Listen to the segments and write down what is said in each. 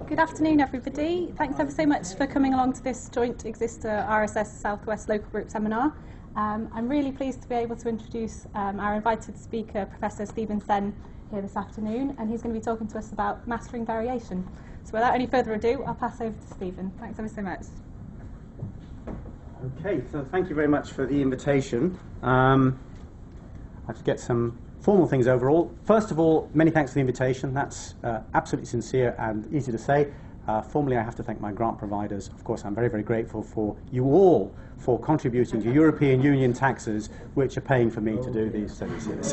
Good afternoon, everybody. Thanks ever so much for coming along to this joint Exista RSS Southwest Local Group seminar. I'm really pleased to be able to introduce our invited speaker, Professor Stephen Sen, here this afternoon, and he's going to be talking to us about mastering variation. So without any further ado, I'll pass over to Stephen. Thanks ever so much. Okay, so thank you very much for the invitation. I have to get some formal things overall. First of all, many thanks for the invitation. That's absolutely sincere and easy to say. Formally, I have to thank my grant providers. Of course, I'm very, very grateful for you all for contributing to European Union taxes, which are paying for me to do these studies here.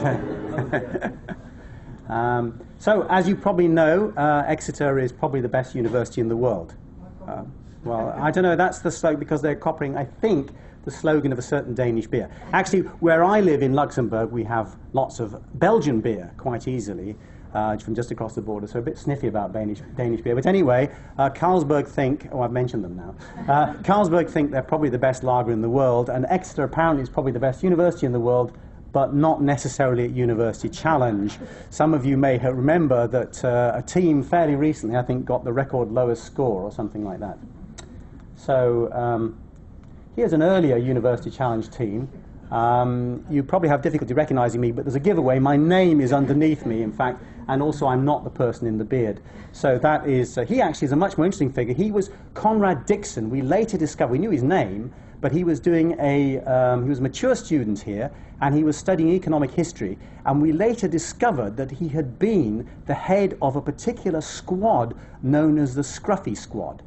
So, as you probably know, Exeter is probably the best university in the world. Well, I don't know, that's the slogan because they're copying, I think, the slogan of a certain Danish beer. Actually, where I live in Luxembourg, we have lots of Belgian beer quite easily from just across the border, so a bit sniffy about Danish beer. But anyway, Carlsberg think, oh, I've mentioned them now, Carlsberg think they're probably the best lager in the world, and Exeter apparently is probably the best university in the world, but not necessarily at University Challenge. Some of you may remember that a team fairly recently, I think, got the record lowest score or something like that. So here's an earlier University Challenge team. You probably have difficulty recognizing me, but there's a giveaway. My name is underneath me, in fact, and also I'm not the person in the beard. So that is, he actually is a much more interesting figure. He was Conrad Dixon. We later discovered, we knew his name, but he was doing he was a mature student here, and he was studying economic history, and we later discovered that he had been the head of a particular squad known as the Scruffy Squad,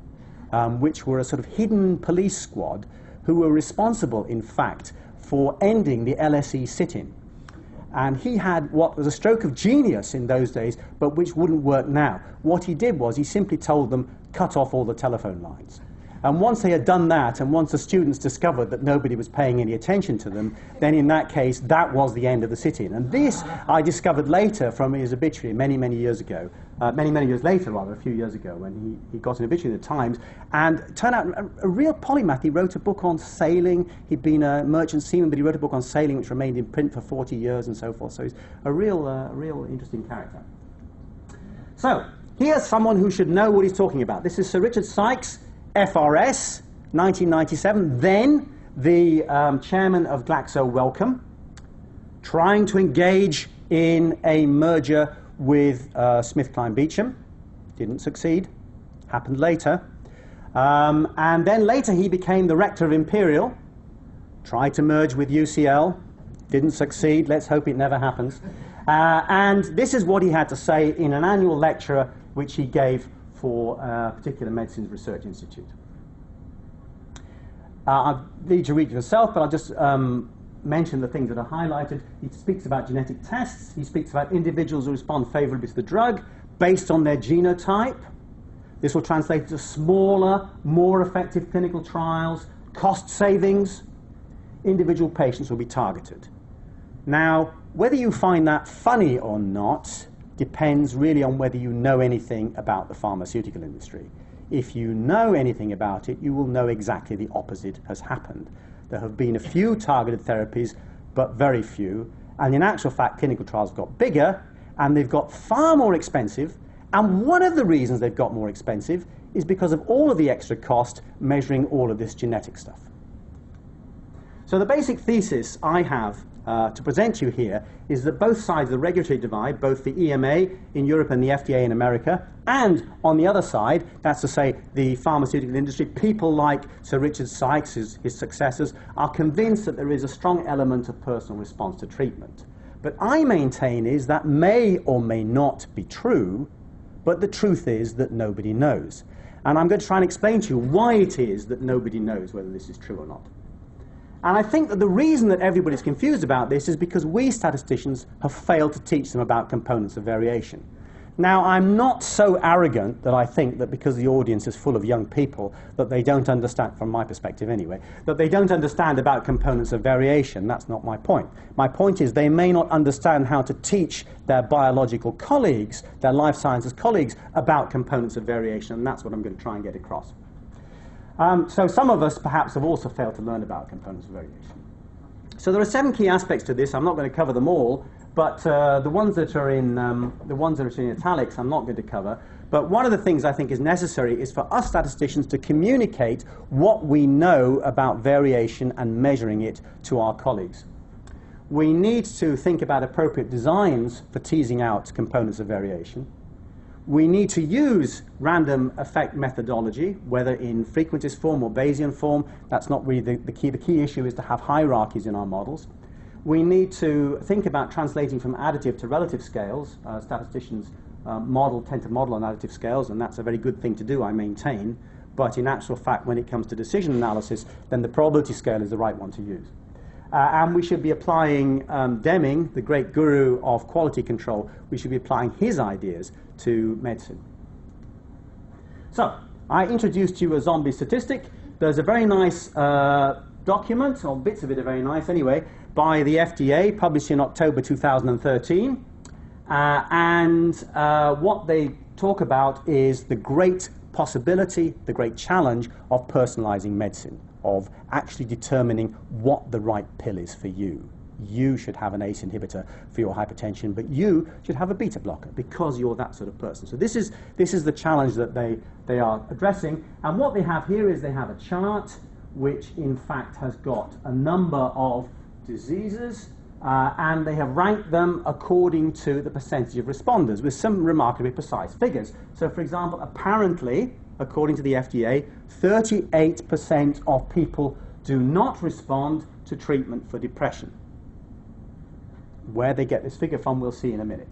which were a sort of hidden police squad who were responsible, in fact, for ending the LSE sit-in. And he had what was a stroke of genius in those days, but which wouldn't work now. What he did was he simply told them, cut off all the telephone lines. And once they had done that, and once the students discovered that nobody was paying any attention to them, then in that case, that was the end of the sit-in. And this I discovered later from his obituary many, many years ago. Many years later, rather, a few years ago, when he got an obituary in the Times. And it turned out a real polymath. He wrote a book on sailing. He'd been a merchant seaman, but he wrote a book on sailing which remained in print for 40 years and so forth. So he's a real interesting character. So here's someone who should know what he's talking about. This is Sir Richard Sykes, FRS, 1997, then the chairman of Glaxo Wellcome, trying to engage in a merger with SmithKline Beecham. Didn't succeed. Happened later. And then later he became the rector of Imperial, tried to merge with UCL. Didn't succeed. Let's hope it never happens. And this is what he had to say in an annual lecture which he gave for a particular medicines research institute. I need to read it yourself, but I'll just mention the things that are highlighted. He speaks about genetic tests. He speaks about individuals who respond favorably to the drug based on their genotype. This will translate into smaller, more effective clinical trials, cost savings. Individual patients will be targeted. Now, whether you find that funny or not depends really on whether you know anything about the pharmaceutical industry. If you know anything about it, you will know exactly the opposite has happened. There have been a few targeted therapies, but very few. And in actual fact, clinical trials got bigger, and they've got far more expensive. And one of the reasons they've got more expensive is because of all of the extra cost measuring all of this genetic stuff. So the basic thesis I have to present to you here is that both sides of the regulatory divide, both the EMA in Europe and the FDA in America, and on the other side, that's to say the pharmaceutical industry, people like Sir Richard Sykes, his successors, are convinced that there is a strong element of personal response to treatment. But I maintain is that may or may not be true, but the truth is that nobody knows. And I'm going to try and explain to you why it is that nobody knows whether this is true or not. And I think that the reason that everybody's confused about this is because we statisticians have failed to teach them about components of variation. Now, I'm not so arrogant that I think that because the audience is full of young people that they don't understand, from my perspective anyway, that they don't understand about components of variation. That's not my point. My point is they may not understand how to teach their biological colleagues, their life sciences colleagues, about components of variation, and that's what I'm going to try and get across. So some of us perhaps have also failed to learn about components of variation. So there are 7 key aspects to this. I'm not going to cover them all, but the ones that are in italics I'm not going to cover. But one of the things I think is necessary is for us statisticians to communicate what we know about variation and measuring it to our colleagues. We need to think about appropriate designs for teasing out components of variation. We need to use random effect methodology, whether in frequentist form or Bayesian form. That's not really the key. The key issue is to have hierarchies in our models. We need to think about translating from additive to relative scales. Statisticians tend to model on additive scales, and that's a very good thing to do, I maintain. But in actual fact, when it comes to decision analysis, then the probability scale is the right one to use. And we should be applying Deming, the great guru of quality control, we should be applying his ideas to medicine. So, I introduced you a zombie statistic. There's a very nice document, or bits of it are very nice anyway, by the FDA, published in October 2013. What they talk about is the great possibility, the great challenge of personalizing medicine, of actually determining what the right pill is for you. You should have an ACE inhibitor for your hypertension, but you should have a beta blocker because you're that sort of person. So this is the challenge that they are addressing. And what they have here is they have a chart which in fact has got a number of diseases, and they have ranked them according to the percentage of responders with some remarkably precise figures. So for example, apparently, according to the FDA, 38% of people do not respond to treatment for depression. Where they get this figure from, we'll see in a minute.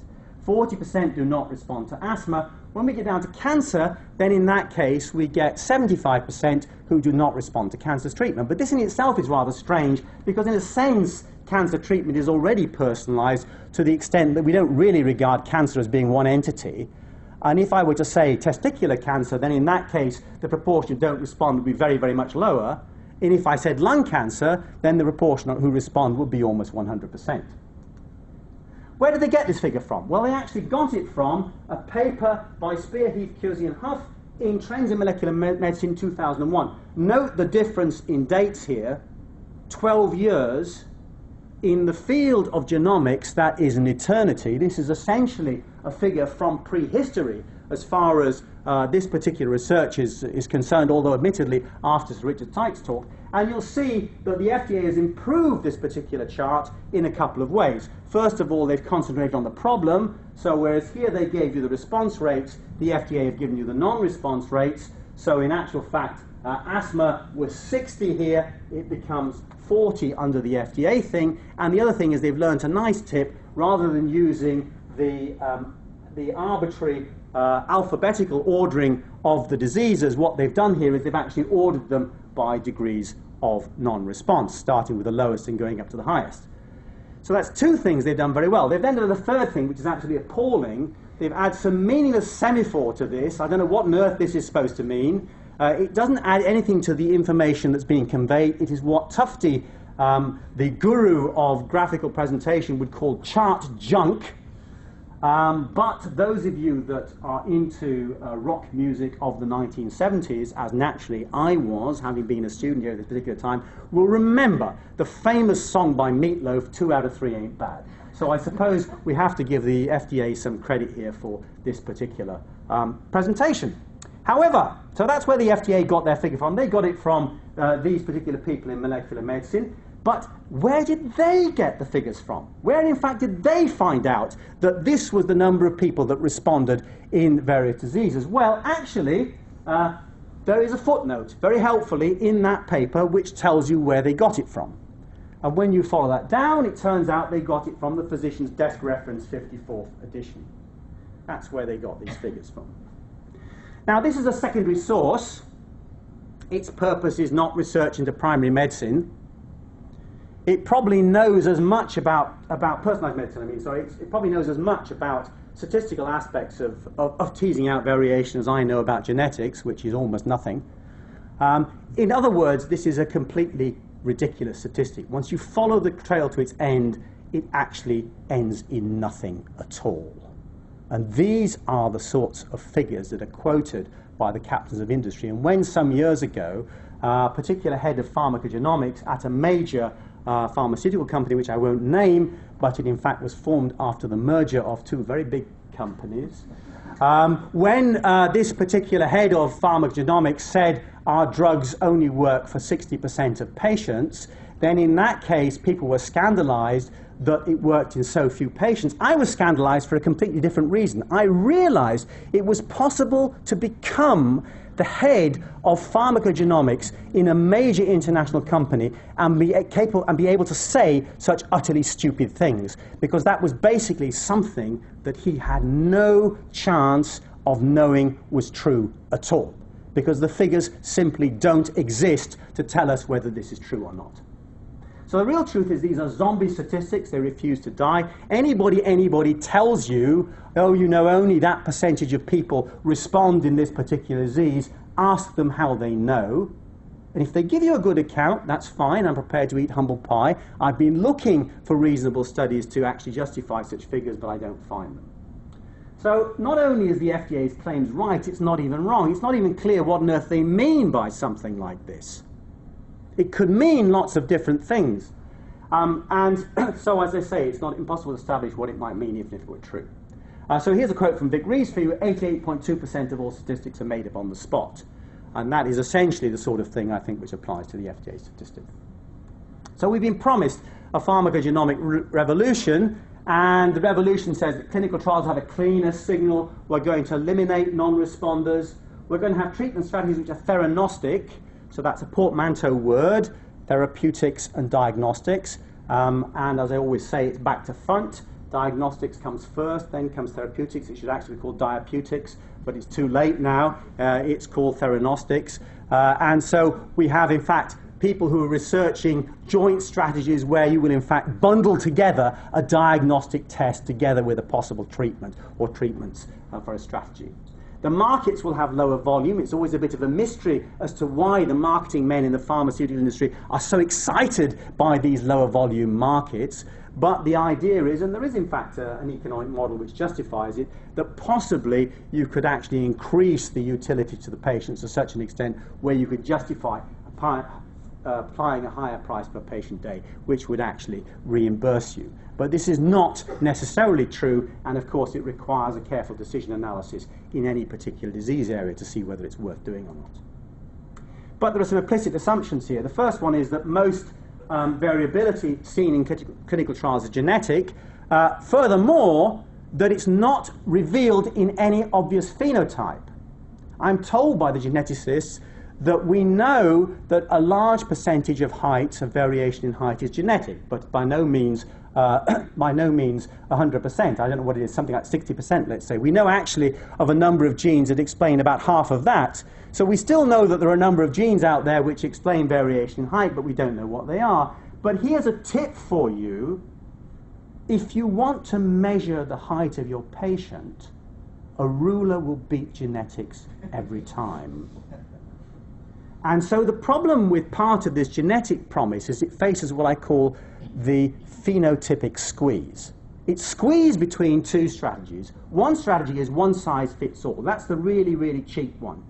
40% do not respond to asthma. When we get down to cancer, then in that case, we get 75% who do not respond to cancer's treatment. But this in itself is rather strange, because in a sense, cancer treatment is already personalized to the extent that we don't really regard cancer as being one entity. And if I were to say testicular cancer, then in that case, the proportion who don't respond would be very, very much lower. And if I said lung cancer, then the proportion who respond would be almost 100%. Where did they get this figure from? Well, they actually got it from a paper by Spear, Heath, Curzy, and Huff in Trends in Molecular Medicine 2001. Note the difference in dates here, 12 years. In the field of genomics, that is an eternity. This is essentially a figure from prehistory as far as this particular research is concerned, although admittedly after Sir Richard Tite's talk. And you'll see that the FDA has improved this particular chart in a couple of ways. First of all, they've concentrated on the problem. So whereas here they gave you the response rates, the FDA have given you the non-response rates. So in actual fact, asthma was 60 here. It becomes 40 under the FDA thing. And the other thing is they've learned a nice tip. Rather than using the arbitrary alphabetical ordering of the diseases, what they've done here is they've actually ordered them by degrees of non-response, starting with the lowest and going up to the highest. So that's two things they've done very well. They've then done the third thing, which is absolutely appalling. They've added some meaningless semaphore to this. I don't know what on earth this is supposed to mean. It doesn't add anything to the information that's being conveyed. It is what Tufte, the guru of graphical presentation, would call chart junk. But those of you that are into rock music of the 1970s, as naturally I was, having been a student here at this particular time, will remember the famous song by Meat Loaf, 2 out of 3 Ain't Bad. So I suppose we have to give the FDA some credit here for this particular presentation. However, so that's where the FDA got their figure from. They got it from these particular people in molecular medicine. But where did they get the figures from? Where, in fact, did they find out that this was the number of people that responded in various diseases? Well, actually, there is a footnote, very helpfully, in that paper, which tells you where they got it from. And when you follow that down, it turns out they got it from the Physician's Desk Reference 54th edition. That's where they got these figures from. Now, this is a secondary source. Its purpose is not research into primary medicine. It probably knows as much about personalized medicine, it probably knows as much about statistical aspects of teasing out variation as I know about genetics, which is almost nothing. In other words, this is a completely ridiculous statistic. Once you follow the trail to its end, it actually ends in nothing at all. And these are the sorts of figures that are quoted by the captains of industry. And when some years ago, a particular head of pharmacogenomics at a major pharmaceutical company, which I won't name, but it in fact was formed after the merger of two very big companies, When this particular head of pharmacogenomics said our drugs only work for 60% of patients, then in that case people were scandalized that it worked in so few patients. I was scandalized for a completely different reason. I realized it was possible to become the head of pharmacogenomics in a major international company and be able to say such utterly stupid things, because that was basically something that he had no chance of knowing was true at all, because the figures simply don't exist to tell us whether this is true or not. So the real truth is these are zombie statistics. They refuse to die. Anybody tells you, oh, you know, only that percentage of people respond in this particular disease, ask them how they know. And if they give you a good account, that's fine. I'm prepared to eat humble pie. I've been looking for reasonable studies to actually justify such figures, but I don't find them. So not only is the FDA's claims right, it's not even wrong. It's not even clear what on earth they mean by something like this. It could mean lots of different things. And so, as I say, it's not impossible to establish what it might mean even if it were true. So here's a quote from Vic Rees for you. 88.2% of all statistics are made up on the spot. And that is essentially the sort of thing, I think, which applies to the FDA statistic. So we've been promised a pharmacogenomic revolution, and the revolution says that clinical trials have a cleaner signal. We're going to eliminate non-responders. We're going to have treatment strategies which are theranostic. So that's a portmanteau word, therapeutics and diagnostics. And as I always say, it's back to front. Diagnostics comes first, then comes therapeutics. It should actually be called diapeutics, but it's too late now. It's called theranostics. And so we have, in fact, people who are researching joint strategies where you will, in fact, bundle together a diagnostic test together with a possible treatment or treatments for a strategy. The markets will have lower volume. It's always a bit of a mystery as to why the marketing men in the pharmaceutical industry are so excited by these lower volume markets. But the idea is, and there is in fact an economic model which justifies it, that possibly you could actually increase the utility to the patients to such an extent where you could justify applying a higher price per patient day, which would actually reimburse you. But this is not necessarily true, and of course it requires a careful decision analysis in any particular disease area to see whether it's worth doing or not. But there are some implicit assumptions here. The first one is that most variability seen in clinical trials is genetic. Furthermore, that it's not revealed in any obvious phenotype. I'm told by the geneticists that we know that a large percentage of height, of variation in height, is genetic, but by no means 100%. I don't know what it is, something like 60%, let's say. We know actually of a number of genes that explain about half of that. So we still know that there are a number of genes out there which explain variation in height, but we don't know what they are. But here's a tip for you. If you want to measure the height of your patient, a ruler will beat genetics every time. And so the problem with part of this genetic promise is it faces what I call the phenotypic squeeze. It's squeezed between two strategies. One strategy is one size fits all. That's the really, really cheap one.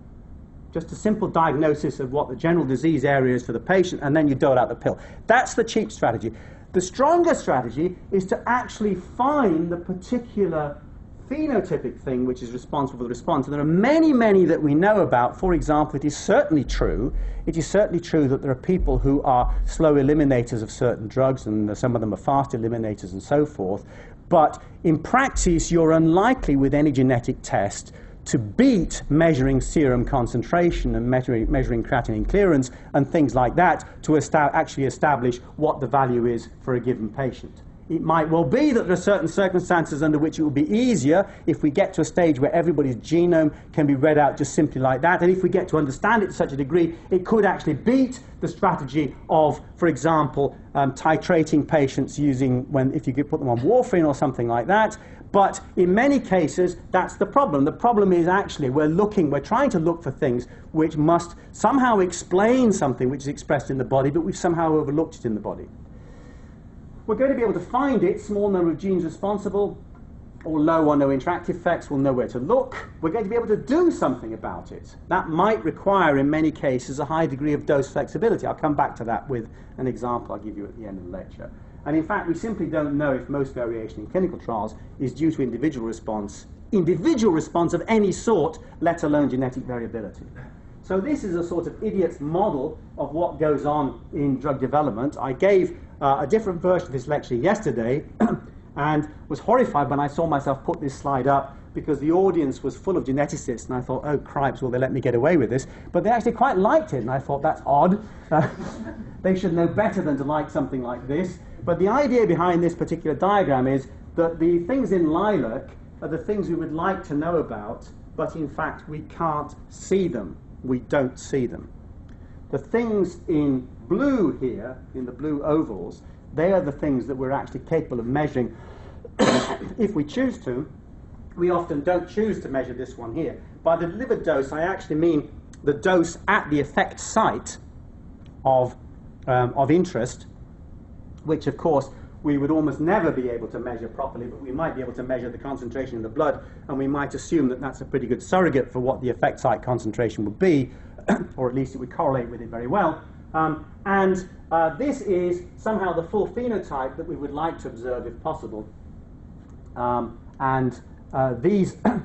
Just a simple diagnosis of what the general disease area is for the patient, and then you dole out the pill. That's the cheap strategy. The stronger strategy is to actually find the particular phenotypic thing which is responsible for the response. And there are many, many that we know about. For example, it is certainly true that there are people who are slow eliminators of certain drugs, and some of them are fast eliminators and so forth. But in practice, you're unlikely with any genetic test to beat measuring serum concentration and measuring creatinine clearance and things like that to actually establish what the value is for a given patient. It might well be that there are certain circumstances under which it will be easier if we get to a stage where everybody's genome can be read out just simply like that. And if we get to understand it to such a degree, it could actually beat the strategy of, for example, titrating patients if you could put them on warfarin or something like that. But in many cases, that's the problem. The problem is actually we're trying to look for things which must somehow explain something which is expressed in the body, but we've somehow overlooked it in the body. We're going to be able to find it, small number of genes responsible, or low or no interactive effects. We'll know where to look. We're going to be able to do something about it. That might require, in many cases, a high degree of dose flexibility. I'll come back to that with an example I'll give you at the end of the lecture. And in fact, we simply don't know if most variation in clinical trials is due to individual response individual response of any sort, let alone genetic variability. So this is a sort of idiot's model of what goes on in drug development. I gave a different version of this lecture yesterday and was horrified when I saw myself put this slide up, because the audience was full of geneticists, and I thought, oh, cripes, will they let me get away with this? But they actually quite liked it, and I thought, that's odd. They should know better than to like something like this. But the idea behind this particular diagram is that the things in lilac are the things we would like to know about, but in fact we can't see them. We don't see them. The things in blue here, in the blue ovals, they are the things that we're actually capable of measuring if we choose to. We often don't choose to measure this one here. By the delivered dose, I actually mean the dose at the effect site of interest, which of course we would almost never be able to measure properly, but we might be able to measure the concentration in the blood, and we might assume that that's a pretty good surrogate for what the effect site concentration would be, or at least it would correlate with it very well. This is somehow the full phenotype that we would like to observe if possible.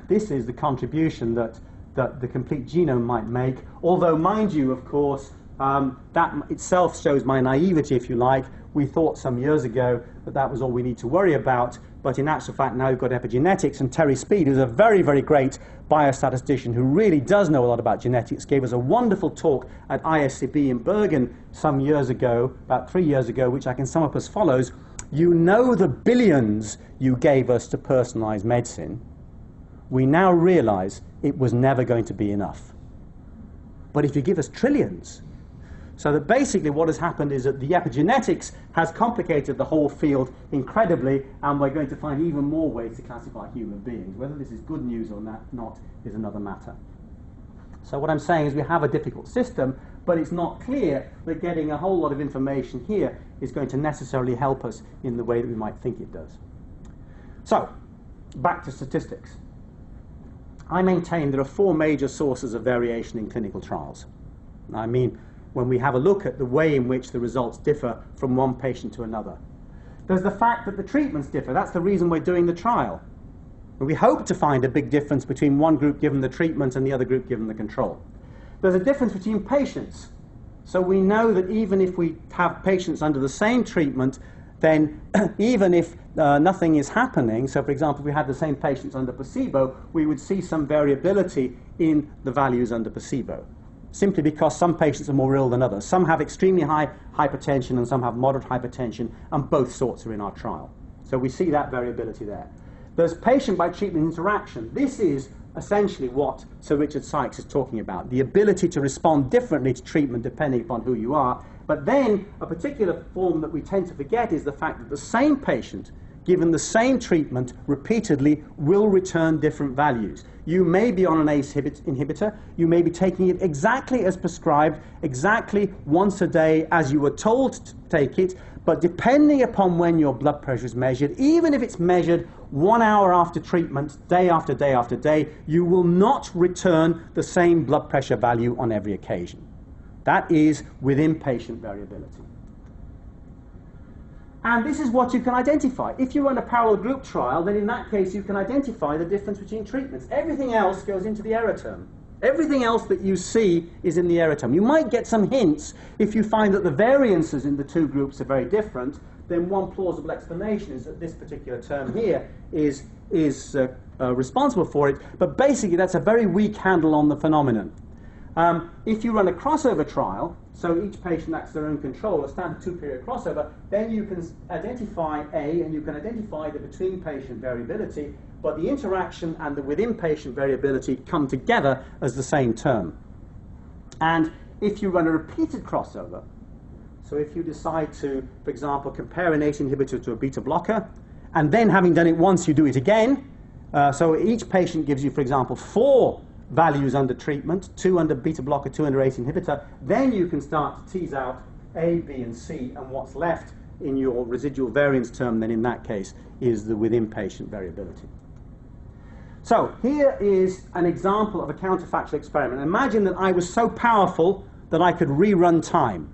This is the contribution that the complete genome might make, although, mind you, of course, that itself shows my naivety, if you like. We thought some years ago that that was all we need to worry about, but in actual fact now we've got epigenetics, and Terry Speed, who's a very, very great biostatistician who really does know a lot about genetics, gave us a wonderful talk at ISCB in Bergen some years ago, about 3 years ago, which I can sum up as follows. You know the billions you gave us to personalize medicine. We now realize it was never going to be enough. But if you give us trillions, so that basically what has happened is that the epigenetics has complicated the whole field incredibly, and we're going to find even more ways to classify human beings. Whether this is good news or not is another matter. So what I'm saying is we have a difficult system, but it's not clear that getting a whole lot of information here is going to necessarily help us in the way that we might think it does. So, back to statistics. I maintain there are 4 major sources of variation in clinical trials. I mean, when we have a look at the way in which the results differ from one patient to another. There's the fact that the treatments differ. That's the reason we're doing the trial. We hope to find a big difference between one group given the treatment and the other group given the control. There's a difference between patients. So we know that even if we have patients under the same treatment, then even if nothing is happening, so for example, if we had the same patients under placebo, we would see some variability in the values under placebo, simply because some patients are more ill than others. Some have extremely high hypertension and some have moderate hypertension, and both sorts are in our trial. So we see that variability there. There's patient by treatment interaction. This is essentially what Sir Richard Sykes is talking about, the ability to respond differently to treatment depending upon who you are. But then a particular form that we tend to forget is the fact that the same patient, given the same treatment repeatedly, will return different values. You may be on an ACE inhibitor, you may be taking it exactly as prescribed, exactly once a day as you were told to take it, but depending upon when your blood pressure is measured, even if it's measured 1 hour after treatment, day after day after day, you will not return the same blood pressure value on every occasion. That is within patient variability. And this is what you can identify. If you run a parallel group trial, then in that case you can identify the difference between treatments. Everything else goes into the error term. Everything else that you see is in the error term. You might get some hints if you find that the variances in the two groups are very different. Then one plausible explanation is that this particular term here is responsible for it. But basically that's a very weak handle on the phenomenon. If you run a crossover trial, so each patient acts their own control, a standard 2-period crossover, then you can identify A and you can identify the between-patient variability, but the interaction and the within-patient variability come together as the same term. And if you run a repeated crossover, so if you decide to, for example, compare an ACE inhibitor to a beta blocker, and then having done it once, you do it again, so each patient gives you, for example, 4 values under treatment, 2 under beta blocker, 2 under ACE inhibitor, then you can start to tease out A, B, and C, and what's left in your residual variance term, then in that case, is the within-patient variability. So here is an example of a counterfactual experiment. Imagine that I was so powerful that I could rerun time.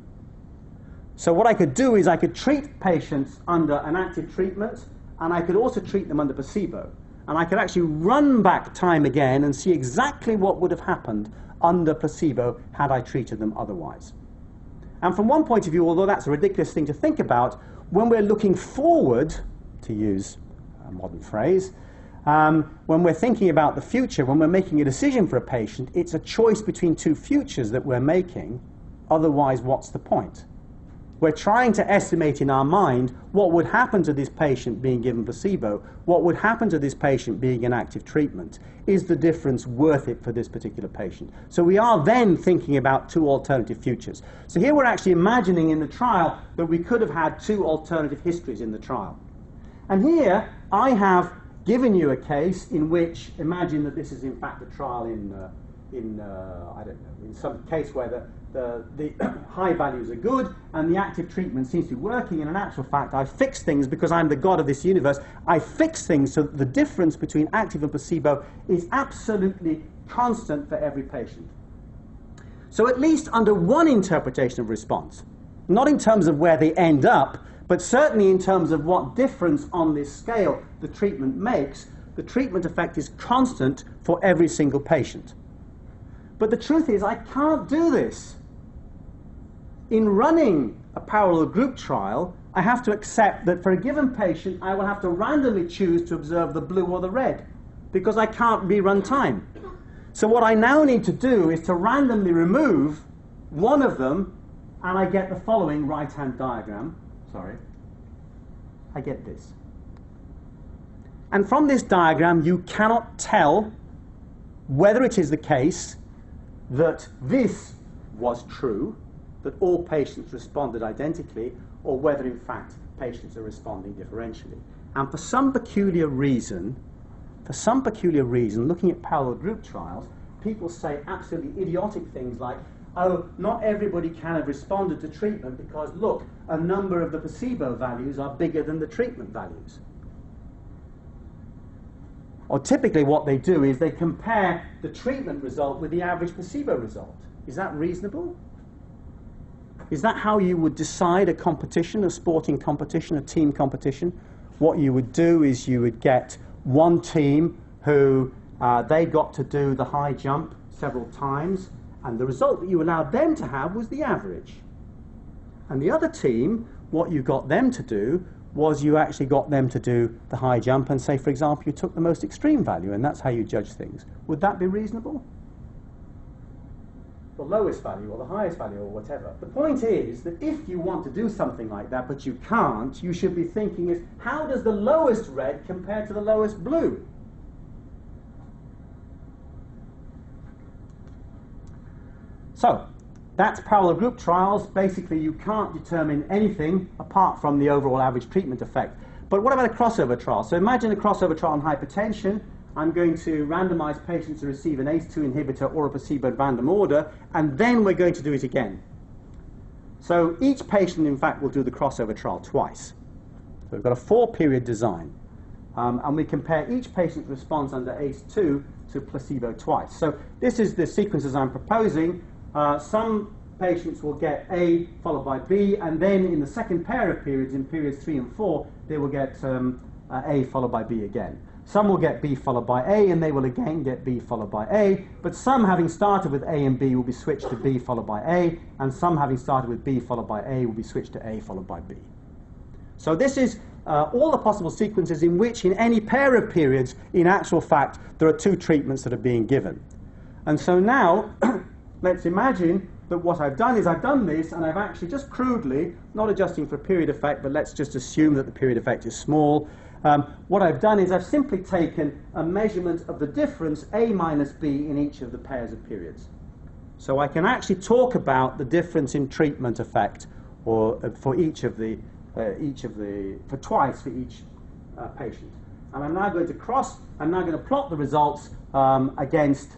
So what I could do is I could treat patients under an active treatment, and I could also treat them under placebo. and I could actually run back time again and see exactly what would have happened under placebo had I treated them otherwise. And from one point of view, although that's a ridiculous thing to think about, when we're looking forward, to use a modern phrase, when we're thinking about the future, when we're making a decision for a patient, it's a choice between two futures that we're making. Otherwise, what's the point? We're trying to estimate in our mind what would happen to this patient being given placebo, what would happen to this patient being in active treatment. Is the difference worth it for this particular patient? So we are then thinking about two alternative futures. So here we're actually imagining in the trial that we could have had two alternative histories in the trial. And here I have given you a case in which, imagine that this is in fact a trial in I don't know, in some case where the high values are good and the active treatment seems to be working. And in actual fact, I fix things because I'm the god of this universe. I fix things so that the difference between active and placebo is absolutely constant for every patient. So at least under one interpretation of response, not in terms of where they end up, but certainly in terms of what difference on this scale the treatment makes, the treatment effect is constant for every single patient. But the truth is, I can't do this. In running a parallel group trial, I have to accept that for a given patient, I will have to randomly choose to observe the blue or the red, because I can't rerun time. So what I now need to do is to randomly remove one of them, and I get the following right-hand diagram. Sorry. I get this. And from this diagram, you cannot tell whether it is the case that this was true, that all patients responded identically, or whether in fact patients are responding differentially. And for some peculiar reason, looking at parallel group trials, people say absolutely idiotic things like, oh, not everybody can have responded to treatment because, look, a number of the placebo values are bigger than the treatment values. Or typically what they do is they compare the treatment result with the average placebo result. Is that reasonable? Is that how you would decide a competition, a sporting competition, a team competition? What you would do is you would get one team who they got to do the high jump several times, and the result that you allowed them to have was the average. And the other team, what you got them to do was you actually got them to do the high jump and say, for example, you took the most extreme value, and that's how you judge things. Would that be reasonable? The lowest value or the highest value or whatever. The point is that if you want to do something like that, but you can't, you should be thinking is, how does the lowest red compare to the lowest blue? So, that's parallel group trials. Basically, you can't determine anything apart from the overall average treatment effect. But what about a crossover trial? So imagine a crossover trial on hypertension. I'm going to randomize patients to receive an ACE2 inhibitor or a placebo in random order, and then we're going to do it again. So each patient, in fact, will do the crossover trial twice. So we've got a 4-period design. And we compare each patient's response under ACE2 to placebo twice. So this is the sequences I'm proposing. Some patients will get A followed by B, and then in the second pair of periods, in periods 3 and 4, they will get A followed by B again. Some will get B followed by A, and they will again get B followed by A, but some, having started with A and B, will be switched to B followed by A, and some, having started with B followed by A, will be switched to A followed by B. So this is all the possible sequences in which, in any pair of periods, in actual fact, there are 2 treatments that are being given. And so now, let's imagine that what I've done is I've done this, and I've actually just crudely, not adjusting for period effect, but let's just assume that the period effect is small. What I've done is I've simply taken a measurement of the difference A minus B in each of the pairs of periods. So I can actually talk about the difference in treatment effect, or for twice for each patient. And I'm now going to plot the results against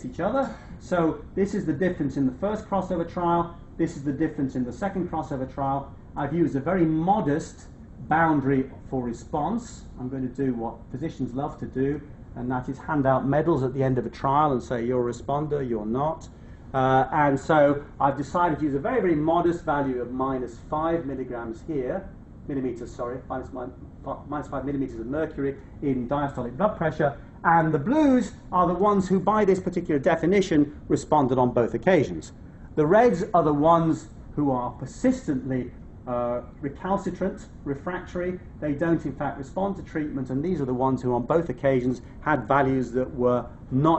each other. So this is the difference in the first crossover trial. This is the difference in the second crossover trial. I've used a very modest boundary for response. I'm going to do what physicians love to do, and that is hand out medals at the end of a trial and say, you're a responder, you're not. And so I've decided to use a very, very modest value of -5 milligrams here, millimeters, sorry, minus 5 millimeters of mercury in diastolic blood pressure, and the blues are the ones who, by this particular definition, responded on both occasions. The reds are the ones who are persistently recalcitrant, refractory. They don't, in fact, respond to treatment, and these are the ones who, on both occasions, had values that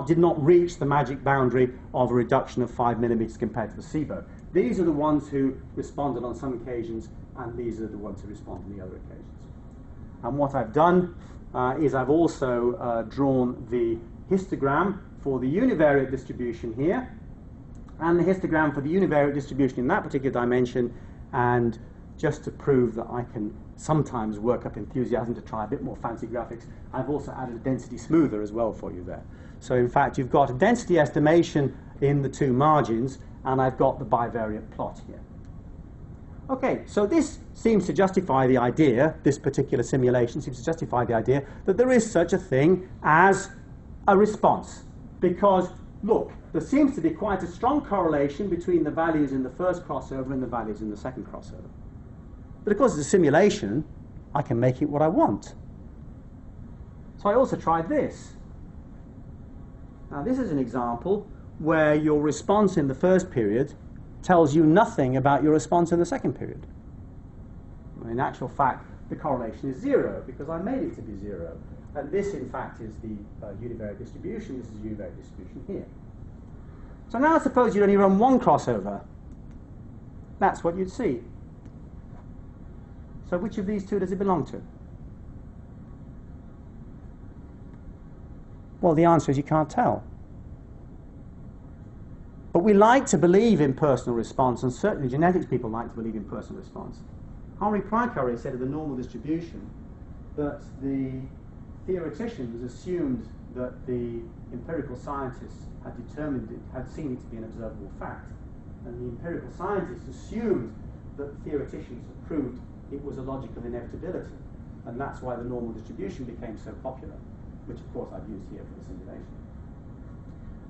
did not reach the magic boundary of a reduction of 5 millimeters compared to placebo. These are the ones who responded on some occasions, and these are the ones who respond on the other occasions. And what I've done is I've also drawn the histogram for the univariate distribution here, and the histogram for the univariate distribution in that particular dimension, and just to prove that I can sometimes work up enthusiasm to try a bit more fancy graphics, I've also added a density smoother as well for you there. So in fact, you've got a density estimation in the two margins, and I've got the bivariate plot here. Okay, so this seems to justify the idea, this particular simulation seems to justify the idea that there is such a thing as a response. Because, look, there seems to be quite a strong correlation between the values in the first crossover and the values in the second crossover. But of course, it's a simulation. I can make it what I want. So I also tried this. Now, this is an example where your response in the first period tells you nothing about your response in the second period. In actual fact, the correlation is 0 because I made it to be 0. And this, in fact, is the univariate distribution. This is the univariate distribution here. So now suppose you'd only run one crossover. That's what you'd see. So which of these two does it belong to? Well, the answer is you can't tell. But we like to believe in personal response, and certainly genetics people like to believe in personal response. Henri Poincaré said of the normal distribution that the theoreticians assumed that the empirical scientists had determined it, had seen it to be an observable fact. And the empirical scientists assumed that the theoreticians had proved it was a logical inevitability. And that's why the normal distribution became so popular, which of course I've used here for the simulation.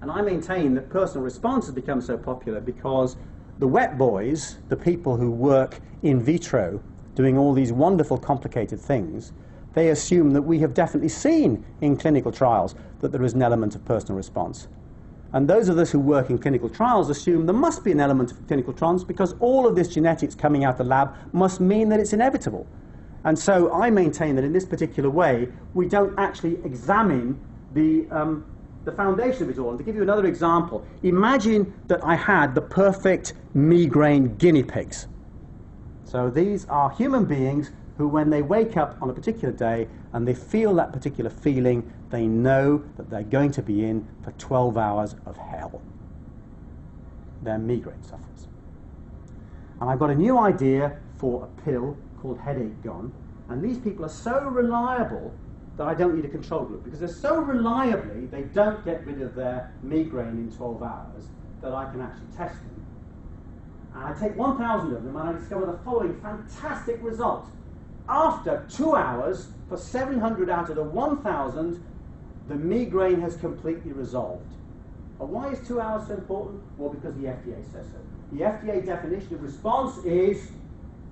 And I maintain that personal response has become so popular because the wet boys, the people who work in vitro, doing all these wonderful complicated things, they assume that we have definitely seen in clinical trials that there is an element of personal response. And those of us who work in clinical trials assume there must be an element of clinical trials because all of this genetics coming out of the lab must mean that it's inevitable. And so I maintain that in this particular way, we don't actually examine the foundation of it all. And to give you another example, imagine that I had the perfect migraine guinea pigs. So these are human beings who, when they wake up on a particular day and they feel that particular feeling, they know that they're going to be in for 12 hours of hell. They're migraine sufferers. And I've got a new idea for a pill called Headache Gone, and these people are so reliable that I don't need a control group, because they're so reliably, they don't get rid of their migraine in 12 hours, that I can actually test them. And I take 1,000 of them and I discover the following fantastic result. After 2 hours, for 700 out of the 1,000, the migraine has completely resolved. And why is 2 hours so important? Well, because the FDA says so. The FDA definition of response is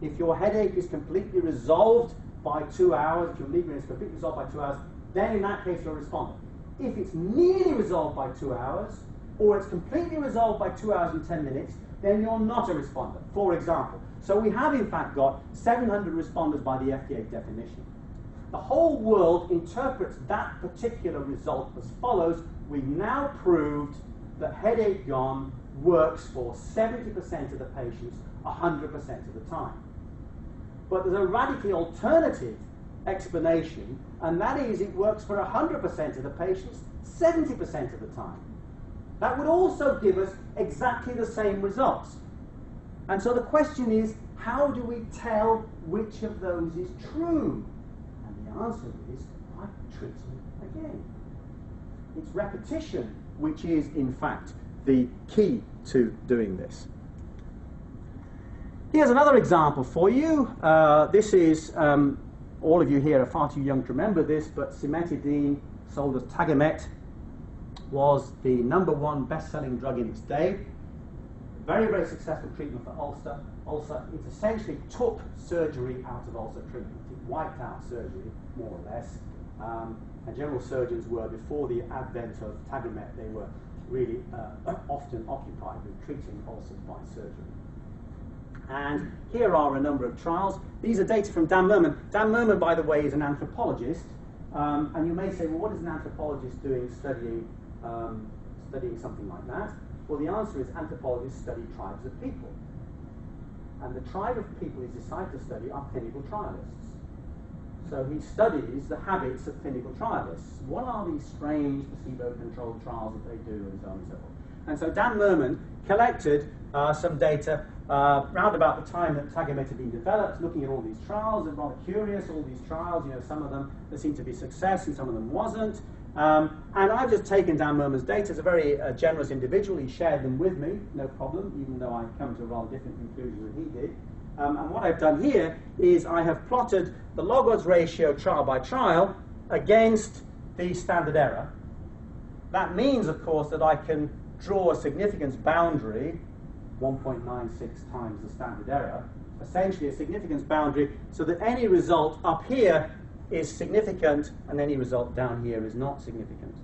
if your headache is completely resolved by 2 hours, if your migraine is completely resolved by 2 hours, then in that case you're a responder. If it's nearly resolved by 2 hours, or it's completely resolved by 2 hours and 10 minutes, then you're not a responder, for example. So we have in fact got 700 responders by the FDA definition. The whole world interprets that particular result as follows. We've now proved that Headache Gone works for 70% of the patients 100% of the time. But there's a radically alternative explanation, and that is it works for 100% of the patients 70% of the time. That would also give us exactly the same results. And so the question is, how do we tell which of those is true? And the answer is by treating again. It's repetition which is, in fact, the key to doing this. Here's another example for you. This is, all of you here are far too young to remember this, but cimetidine, sold as Tagamet, was the #1 best-selling drug in its day. Very, very successful treatment for ulcer. it essentially took surgery out of ulcer treatment. It wiped out surgery, more or less. And general surgeons were, before the advent of Tagamet, they were really often occupied with treating ulcers by surgery. And here are a number of trials. These are data from Dan Merman. Dan Merman, by the way, is an anthropologist. And you may say, well, what is an anthropologist doing studying something like that? Well, the answer is anthropologists study tribes of people. And the tribe of people he's decided to study are clinical trialists. So he studies the habits of clinical trialists. What are these strange placebo-controlled trials that they do, and so on and so forth? And so Dan Merman collected some data round about the time that Tagamet had been developed, looking at all these trials, and rather curious, all these trials, some of them, there seemed to be success and some of them wasn't. And I've just taken Dan Merman's data. As a very generous individual, he shared them with me, no problem, even though I come to a rather different conclusion than he did. And what I've done here is I have plotted the log odds ratio trial by trial against the standard error. That means, of course, that I can draw a significance boundary, 1.96 times the standard error, essentially a significance boundary, so that any result up here is significant and any result down here is not significant.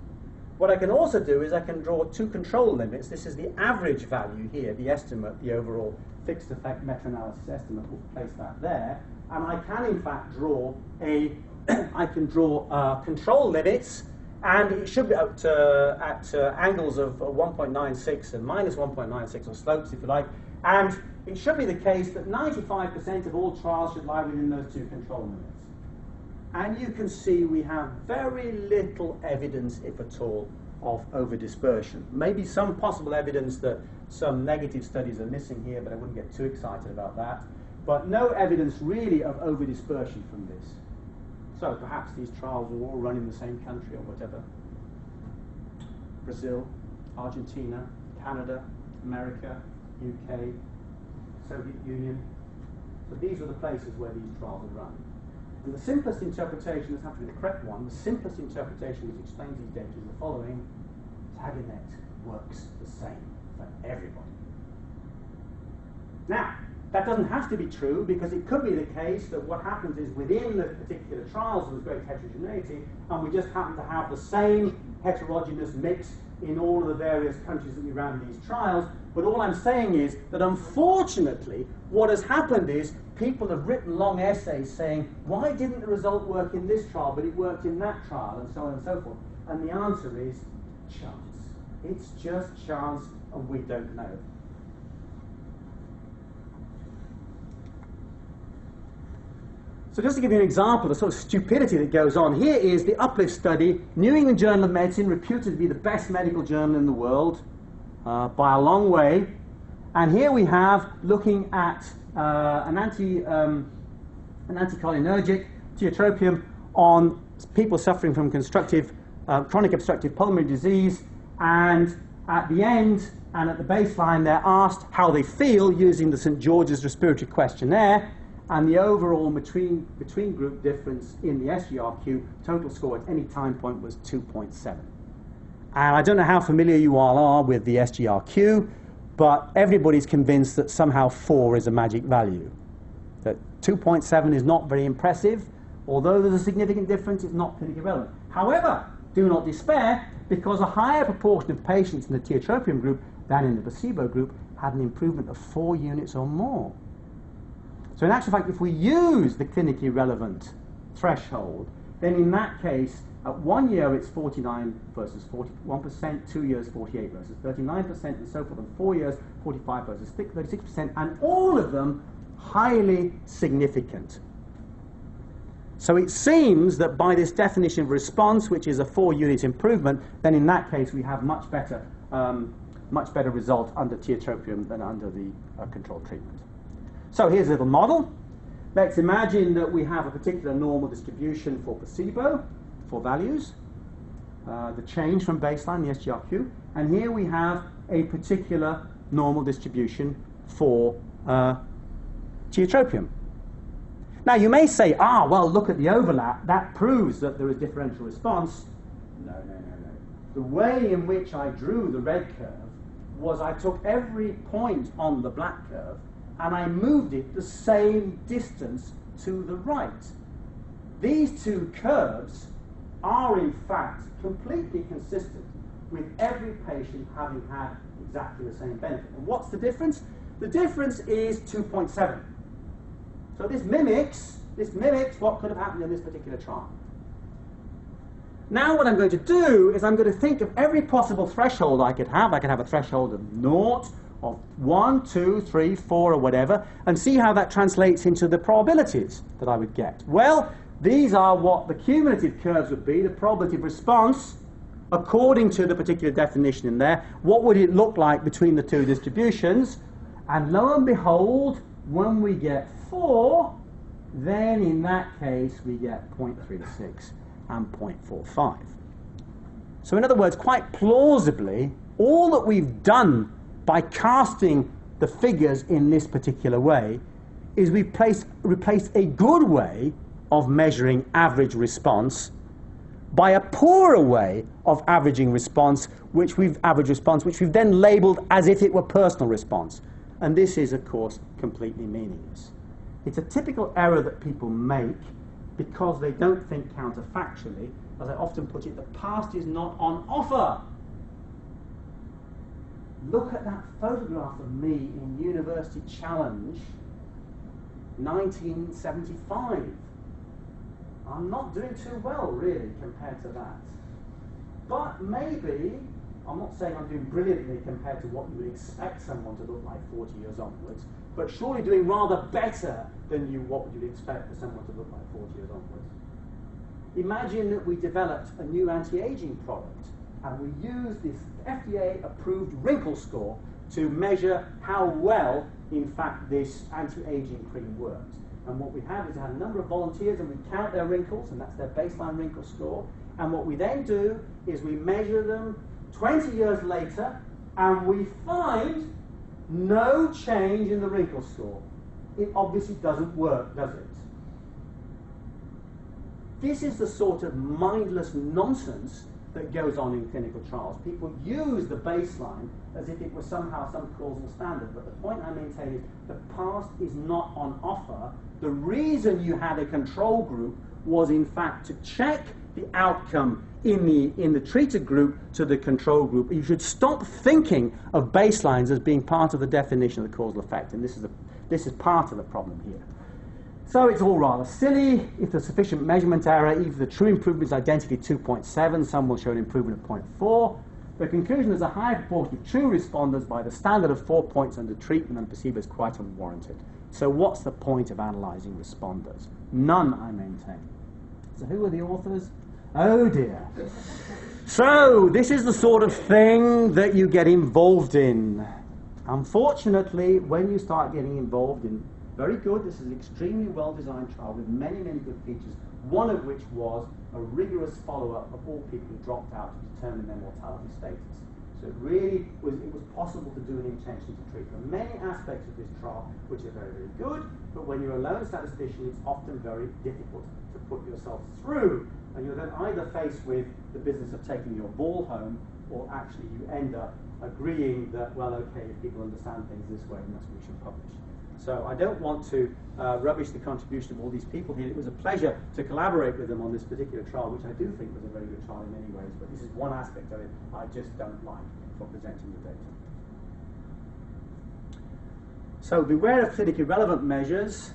What I can also do is I can draw two control limits. This is the average value here, the estimate, the overall fixed effect meta-analysis estimate. We'll place that there. And I can, in fact, draw control limits, and it should be at angles of 1.96 and minus 1.96, or slopes, if you like. And it should be the case that 95% of all trials should lie within those two control limits. And you can see we have very little evidence, if at all, of over-dispersion. Maybe some possible evidence that some negative studies are missing here, but I wouldn't get too excited about that. But no evidence really of over-dispersion from this. So perhaps these trials will all run in the same country or whatever. Brazil, Argentina, Canada, America, UK, Soviet Union. So these are the places where these trials are run. And the simplest interpretation, this has to be the correct one, the simplest interpretation which explains these data is the following: Tagamet works the same for everybody. Now, that doesn't have to be true, because it could be the case that what happens is within the particular trials there's great heterogeneity, and we just happen to have the same heterogeneous mix in all of the various countries that we ran these trials. But all I'm saying is that unfortunately what has happened is people have written long essays saying, why didn't the result work in this trial but it worked in that trial, and so on and so forth. And the answer is chance. It's just chance, and we don't know. So just to give you an example of the sort of stupidity that goes on, here is the Uplift study, New England Journal of Medicine, reputed to be the best medical journal in the world by a long way. And here we have looking at an anticholinergic, tiotropium, on people suffering from chronic obstructive pulmonary disease. And at the end and at the baseline, they're asked how they feel using the St. George's Respiratory Questionnaire. And the overall between group difference in the SGRQ total score at any time point was 2.7. And I don't know how familiar you all are with the SGRQ, but everybody's convinced that somehow 4 is a magic value. That 2.7 is not very impressive. Although there's a significant difference, it's not clinically relevant. However, do not despair, because a higher proportion of patients in the tiotropium group than in the placebo group had an improvement of 4 units or more. So in actual fact, if we use the clinically relevant threshold, then in that case, at 1 year it's 49 versus 41%, 2 years 48 versus 39%, and so forth, and 4 years 45 versus 36%, and all of them highly significant. So it seems that by this definition of response, which is a 4-unit improvement, then in that case we have much better result under tiotropium than under the controlled treatment. So here's a little model. Let's imagine that we have a particular normal distribution for placebo, for values, the change from baseline, the SGRQ, and here we have a particular normal distribution for tiotropium. Now you may say, well, look at the overlap, that proves that there is differential response. No. The way in which I drew the red curve was I took every point on the black curve and I moved it the same distance to the right. These two curves are in fact completely consistent with every patient having had exactly the same benefit. And what's the difference? The difference is 2.7. So this mimics what could have happened in this particular trial. Now what I'm going to do is I'm going to think of every possible threshold I could have. I could have a threshold of 0, of 1, 2, 3, 4, or whatever, and see how that translates into the probabilities that I would get. Well, these are what the cumulative curves would be, the probability of response, according to the particular definition in there. What would it look like between the two distributions? And lo and behold, when we get 4, then in that case we get 0.36 and 0.45. So in other words, quite plausibly, all that we've done by casting the figures in this particular way is we've replaced a good way of measuring average response by a poorer way of averaging response, which we've then labeled as if it were personal response. And this is, of course, completely meaningless. It's a typical error that people make because they don't think counterfactually. As I often put it, the past is not on offer. Look at that photograph of me in University Challenge 1975. I'm not doing too well, really, compared to that. But maybe, I'm not saying I'm doing brilliantly compared to what you would expect someone to look like 40 years onwards, but surely doing rather better than what would you expect for someone to look like 40 years onwards. Imagine that we developed a new anti-aging product and we used this FDA-approved wrinkle score to measure how well, in fact, this anti-aging cream works. And what we have is a number of volunteers and we count their wrinkles, and that's their baseline wrinkle score. And what we then do is we measure them 20 years later, and we find no change in the wrinkle score. It obviously doesn't work, does it? This is the sort of mindless nonsense that goes on in clinical trials. People use the baseline as if it was somehow some causal standard, but the point I maintain is the past is not on offer. The reason you had a control group was in fact to check the outcome in the treated group to the control group. You should stop thinking of baselines as being part of the definition of the causal effect, and this is part of the problem here. So it's all rather silly. If there's sufficient measurement error, even the true improvement is identically 2.7, some will show an improvement of 0.4. The conclusion is a high proportion of true responders by the standard of 4 points under treatment and placebo is quite unwarranted. So what's the point of analysing responders? None, I maintain. So who are the authors? Oh dear. So this is the sort of thing that you get involved in. Unfortunately, when you start getting involved in very good, this is an extremely well-designed trial with many, many good features, one of which was a rigorous follow-up of all people who dropped out to determine their mortality status. So it really was, possible to do an intention to treat. There are many aspects of this trial which are very, very good, but when you're a lone statistician, it's often very difficult to put yourself through. And you're then either faced with the business of taking your ball home, or actually you end up agreeing that, well, okay, if people understand things this way, then that's what we should publish. So I don't want to rubbish the contribution of all these people here. It was a pleasure to collaborate with them on this particular trial, which I do think was a very good trial in many ways, but this is one aspect of it I just don't like for presenting the data. So beware of clinically relevant measures.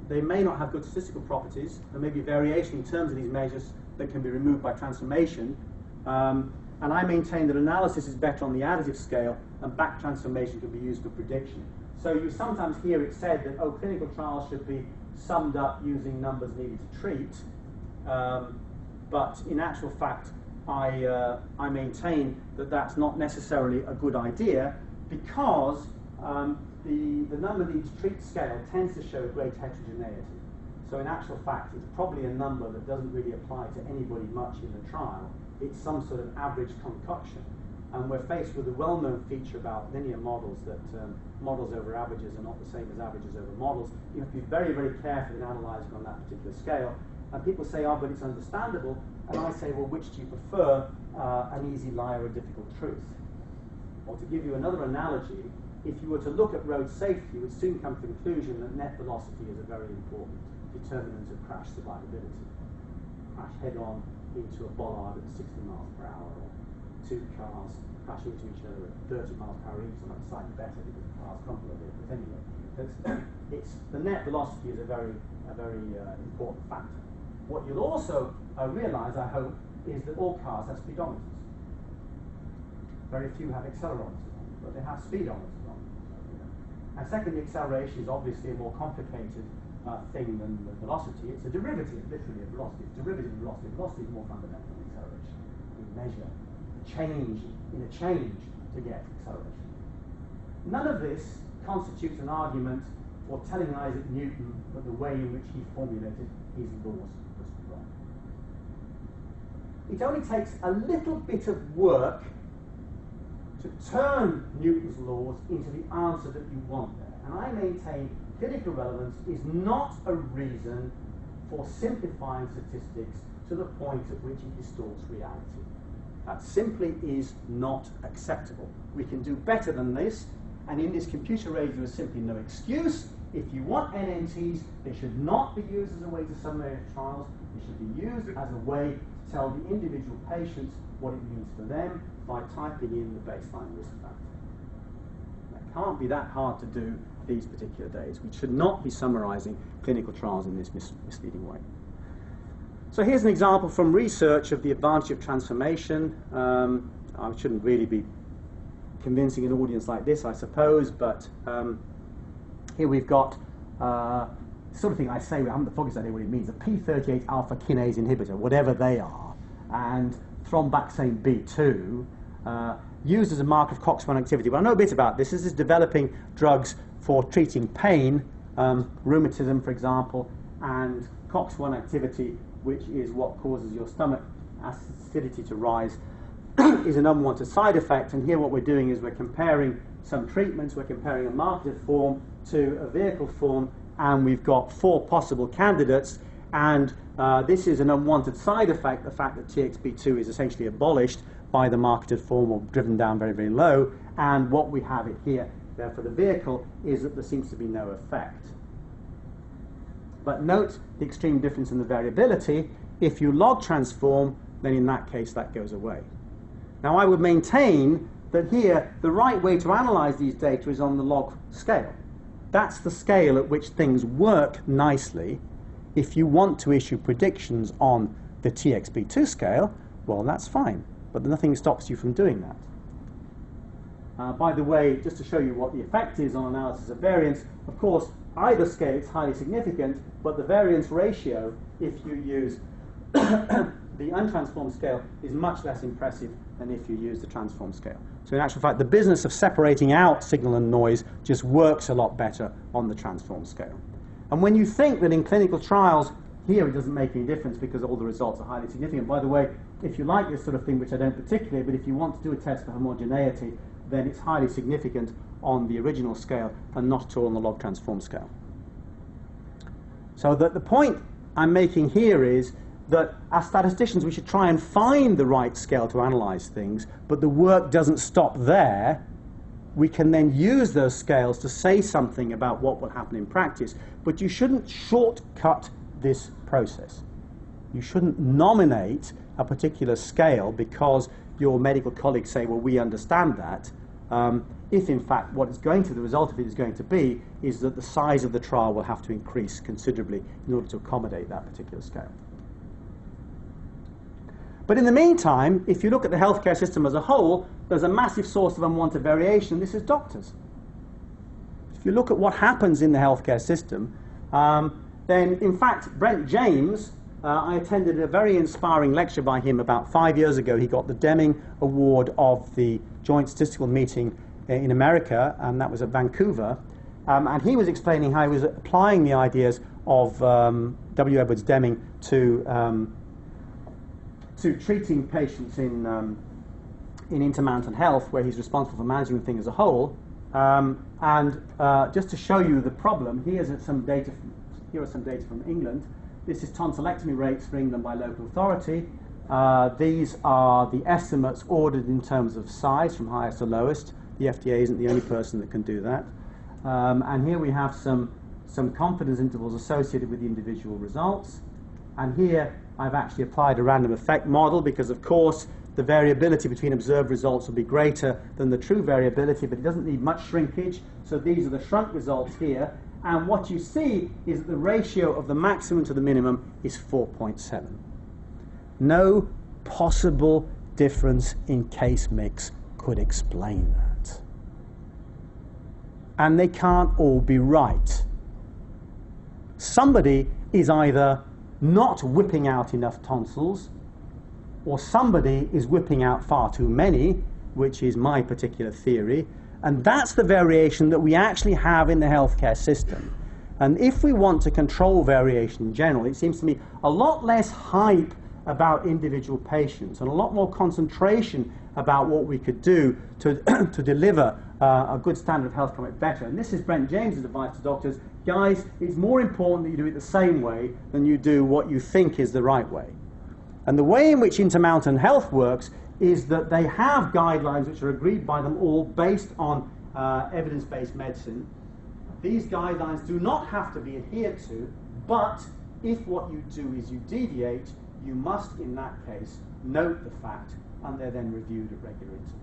They may not have good statistical properties. There may be variation in terms of these measures that can be removed by transformation. And I maintain that analysis is better on the additive scale, and back transformation can be used for prediction. So you sometimes hear it said that, oh, clinical trials should be summed up using numbers needed to treat. But in actual fact, I maintain that that's not necessarily a good idea, because the number needed to treat scale tends to show great heterogeneity. So in actual fact, it's probably a number that doesn't really apply to anybody much in the trial. It's some sort of average concoction. And we're faced with a well-known feature about linear models, that models over averages are not the same as averages over models. You have to be very, very careful in analysing on that particular scale. And people say, oh, but it's understandable. And I say, well, which do you prefer, an easy lie or a difficult truth? Or to give you another analogy, if you were to look at road safety, you would soon come to the conclusion that net velocity is a very important determinant of crash survivability. Crash head-on into a bollard at 60 miles per hour, or two cars crashing into each other at 30 miles per hour each, so that's slightly better because the cars crumple a bit. But anyway, the net velocity is a very important factor. What you'll also realise, I hope, is that all cars have speedometers. Very few have accelerometers on, but they have speedometers on. And secondly, acceleration is obviously a more complicated thing than the velocity. It's a derivative, literally, of velocity. It's derivative of velocity. Velocity is more fundamental than acceleration. We measure the change in a change to get acceleration. None of this constitutes an argument for telling Isaac Newton that the way in which he formulated his laws was wrong. It only takes a little bit of work to turn Newton's laws into the answer that you want there. And I maintain clinical relevance is not a reason for simplifying statistics to the point at which it distorts reality. That simply is not acceptable. We can do better than this, and in this computer age there is simply no excuse. If you want NNTs, they should not be used as a way to summarize trials. They should be used as a way to tell the individual patients what it means for them by typing in the baseline risk factor. That can't be that hard to do these particular days. We should not be summarizing clinical trials in this misleading way. So here's an example from research of the advantage of transformation. I shouldn't really be convincing an audience like this, I suppose, but here we've got sort of thing I say, I haven't the foggiest idea what it means, a p38 alpha kinase inhibitor, whatever they are, and thromboxane B2, used as a marker of COX-1 activity. But I know a bit about this. This is developing drugs for treating pain, rheumatism, for example, and COX-1 activity, which is what causes your stomach acidity to rise, is an unwanted side effect. And here what we're doing is we're comparing some treatments. We're comparing a marketed form to a vehicle form, and we've got 4 possible candidates. And this is an unwanted side effect, the fact that TXP2 is essentially abolished by the marketed form or driven down very, very low. And what we have it here there for the vehicle is that there seems to be no effect. But note the extreme difference in the variability. If you log transform, then in that case that goes away. Now I would maintain that here the right way to analyze these data is on the log scale. That's the scale at which things work nicely. If you want to issue predictions on the TXP2 scale, well, that's fine, but nothing stops you from doing that. By the way, just to show you what the effect is on analysis of variance, of course, either scale is highly significant, but the variance ratio, if you use the untransformed scale, is much less impressive than if you use the transformed scale. So in actual fact, the business of separating out signal and noise just works a lot better on the transformed scale. And when you think that in clinical trials, here it doesn't make any difference because all the results are highly significant. By the way, if you like this sort of thing, which I don't particularly, but if you want to do a test for homogeneity, then it's highly significant on the original scale and not at all on the log transform scale. So the point I'm making here is that as statisticians we should try and find the right scale to analyze things, but the work doesn't stop there. We can then use those scales to say something about what will happen in practice, but you shouldn't shortcut this process. You shouldn't nominate a particular scale because your medical colleagues say, well, we understand that, if in fact what it's going to, the result of it is going to be, is that the size of the trial will have to increase considerably in order to accommodate that particular scale. But in the meantime, if you look at the healthcare system as a whole, there's a massive source of unwanted variation. This is doctors. If you look at what happens in the healthcare system, then in fact, Brent James, I attended a very inspiring lecture by him about 5 years ago. He got the Deming Award of the Joint Statistical Meeting in America, and that was at Vancouver. And he was explaining how he was applying the ideas of W. Edwards Deming to treating patients in Intermountain Health, where he's responsible for managing the thing as a whole. Just to show you the problem, here are some data from England. This is tonsillectomy rates for England by local authority. These are the estimates ordered in terms of size from highest to lowest. The FDA isn't the only person that can do that. And here we have some confidence intervals associated with the individual results. And here I've actually applied a random effect model because, of course, the variability between observed results will be greater than the true variability, but it doesn't need much shrinkage. So these are the shrunk results here. And what you see is that the ratio of the maximum to the minimum is 4.7. No possible difference in case mix could explain that. And they can't all be right. Somebody is either not whipping out enough tonsils, or somebody is whipping out far too many, which is my particular theory, and that's the variation that we actually have in the healthcare system. And if we want to control variation in general, it seems to me a lot less hype about individual patients and a lot more concentration about what we could do to, to deliver a good standard of health economic better. And this is Brent James's advice to doctors. Guys, it's more important that you do it the same way than you do what you think is the right way. And the way in which Intermountain Health works is that they have guidelines which are agreed by them all based on evidence-based medicine. These guidelines do not have to be adhered to, but if what you do is you deviate, you must, in that case, note the fact, and they're then reviewed at regular intervals.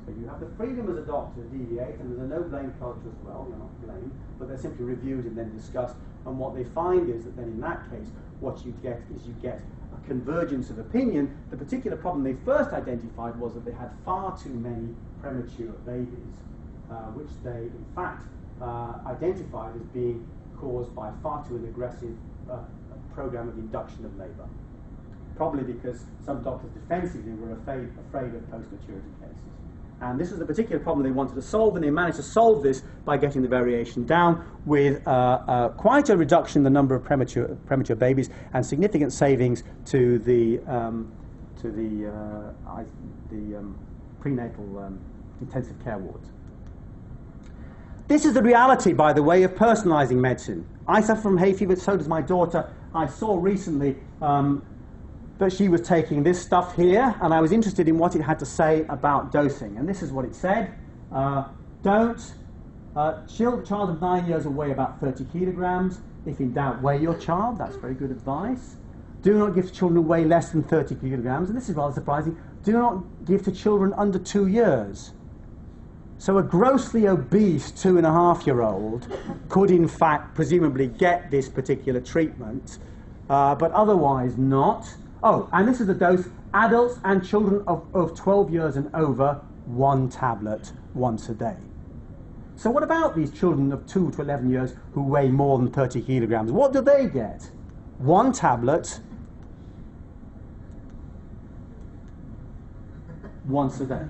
So you have the freedom as a doctor to deviate, and there's a no-blame culture as well. You're not blamed, but they're simply reviewed and then discussed. And what they find is that then, in that case, what you get is you get a convergence of opinion. The particular problem they first identified was that they had far too many premature babies, which they, in fact, identified as being caused by far too aggressive program of induction of labour. Probably because some doctors defensively were afraid of post-maturity cases. And this was a particular problem they wanted to solve, and they managed to solve this by getting the variation down with quite a reduction in the number of premature babies and significant savings to the prenatal intensive care wards. This is the reality, by the way, of personalising medicine. I suffer from hay fever, so does my daughter. I saw recently that she was taking this stuff here, and I was interested in what it had to say about dosing. And this is what it said. Child of 9 years will weigh about 30 kilograms. If in doubt, weigh your child. That's very good advice. Do not give to children who weigh less than 30 kilograms. And this is rather surprising. Do not give to children under 2 years. So a grossly obese 2.5-year-old could, in fact, presumably get this particular treatment, but otherwise not. Oh, and this is the dose. Adults and children of 12 years and over, 1 tablet once a day. So what about these children of 2 to 11 years who weigh more than 30 kilograms? What do they get? 1 tablet once a day.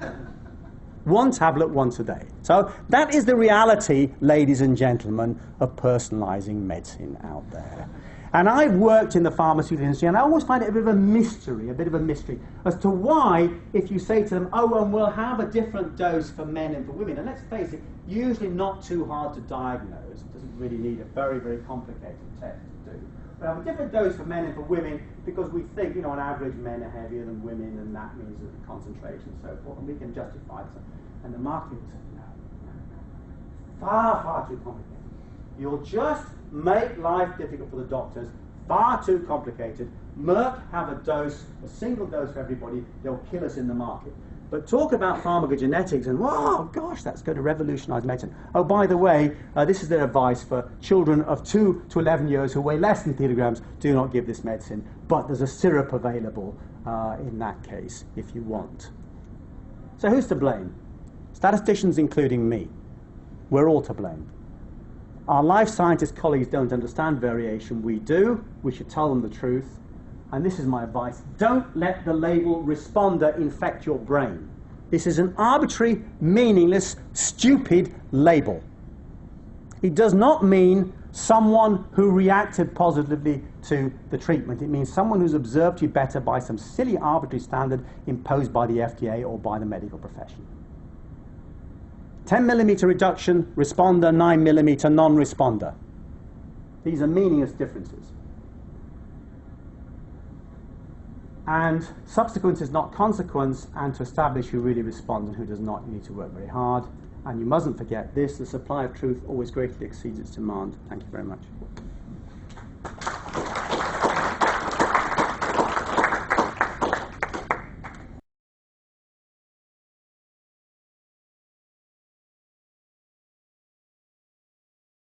1 tablet once a day. So that is the reality, ladies and gentlemen, of personalising medicine out there. And I've worked in the pharmaceutical industry, and I always find it a bit of a mystery as to why, if you say to them, oh, and we'll have a different dose for men and for women, and let's face it, usually not too hard to diagnose. It doesn't really need a very, very complicated test to do. But have a different dose for men and for women because we think, you know, on average men are heavier than women, and that means that the concentration and so forth, and we can justify this. And the market will say, no. Far, far too complicated. You'll just make life difficult for the doctors, far too complicated. Merck have a dose, a single dose for everybody, they'll kill us in the market. But talk about pharmacogenetics and, wow, gosh, that's going to revolutionise medicine. Oh, by the way, this is their advice for children of 2 to 11 years who weigh less than kilograms. Do not give this medicine, but there's a syrup available in that case if you want. So who's to blame? Statisticians, including me. We're all to blame. Our life scientist colleagues don't understand variation. We do. We should tell them the truth. And this is my advice. Don't let the label responder infect your brain. This is an arbitrary, meaningless, stupid label. It does not mean someone who reacted positively to the treatment. It means someone who's observed you better by some silly arbitrary standard imposed by the FDA or by the medical profession. 10 millimeter reduction, responder, 9 millimeter non-responder. These are meaningless differences. And subsequence is not consequence, and to establish who really responds and who does not, you need to work very hard. And you mustn't forget this: the supply of truth always greatly exceeds its demand. Thank you very much.